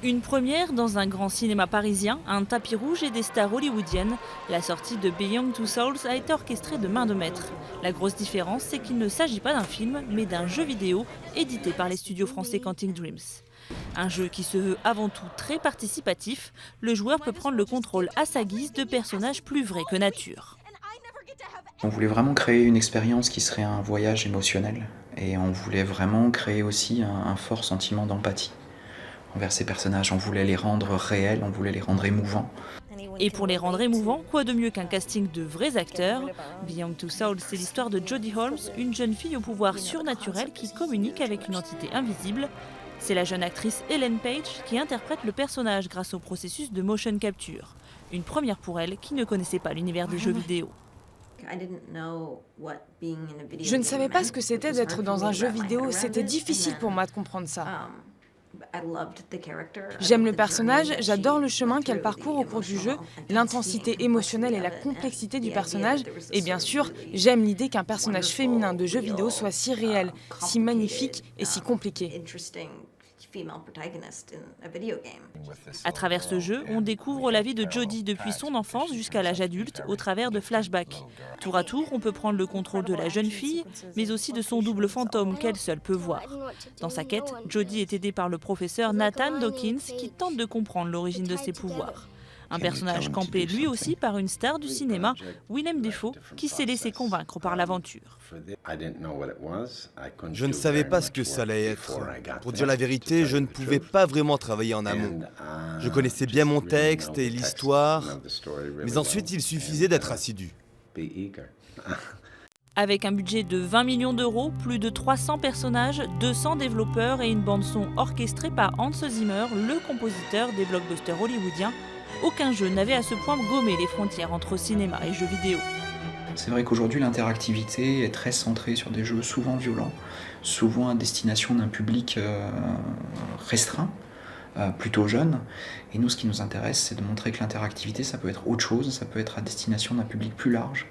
Une première dans un grand cinéma parisien, un tapis rouge et des stars hollywoodiennes. La sortie de Beyond Two Souls a été orchestrée de main de maître. La grosse différence, c'est qu'il ne s'agit pas d'un film, mais d'un jeu vidéo édité par les studios français Quantic Dreams. Un jeu qui se veut avant tout très participatif, le joueur peut prendre le contrôle à sa guise de personnages plus vrais que nature. On voulait vraiment créer une expérience qui serait un voyage émotionnel et on voulait vraiment créer aussi un fort sentiment d'empathie envers ces personnages. On voulait les rendre réels, on voulait les rendre émouvants. Et pour les rendre émouvants, quoi de mieux qu'un casting de vrais acteurs? Beyond Two Souls, c'est l'histoire de Jodie Holmes, une jeune fille au pouvoir surnaturel qui communique avec une entité invisible. C'est la jeune actrice Ellen Page qui interprète le personnage grâce au processus de motion capture. Une première pour elle qui ne connaissait pas l'univers des jeux vidéo. Je ne savais pas ce que c'était d'être dans un jeu vidéo, c'était difficile pour moi de comprendre ça. J'aime le personnage, j'adore le chemin qu'elle parcourt au cours du jeu, l'intensité émotionnelle et la complexité du personnage, et bien sûr, j'aime l'idée qu'un personnage féminin de jeu vidéo soit si réel, si magnifique et si compliqué. À travers ce jeu, on découvre la vie de Jodie depuis son enfance jusqu'à l'âge adulte au travers de flashbacks. Tour à tour, on peut prendre le contrôle de la jeune fille, mais aussi de son double fantôme qu'elle seule peut voir. Dans sa quête, Jodie est aidée par le professeur Nathan Dawkins qui tente de comprendre l'origine de ses pouvoirs. Un personnage campé lui aussi par une star du cinéma, Willem Dafoe, qui s'est laissé convaincre par l'aventure. Je ne savais pas ce que ça allait être. Pour dire la vérité, je ne pouvais pas vraiment travailler en amont. Je connaissais bien mon texte et l'histoire, mais ensuite il suffisait d'être assidu. Avec un budget de 20 millions d'euros, plus de 300 personnages, 200 développeurs et une bande-son orchestrée par Hans Zimmer, le compositeur des blockbusters hollywoodiens, aucun jeu n'avait à ce point gommé les frontières entre cinéma et jeux vidéo. C'est vrai qu'aujourd'hui l'interactivité est très centrée sur des jeux souvent violents, souvent à destination d'un public restreint, plutôt jeune. Et nous, ce qui nous intéresse, c'est de montrer que l'interactivité, ça peut être autre chose, ça peut être à destination d'un public plus large.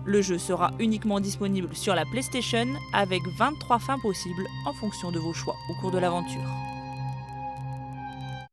Le jeu sera uniquement disponible sur la PlayStation avec 23 fins possibles en fonction de vos choix au cours de l'aventure.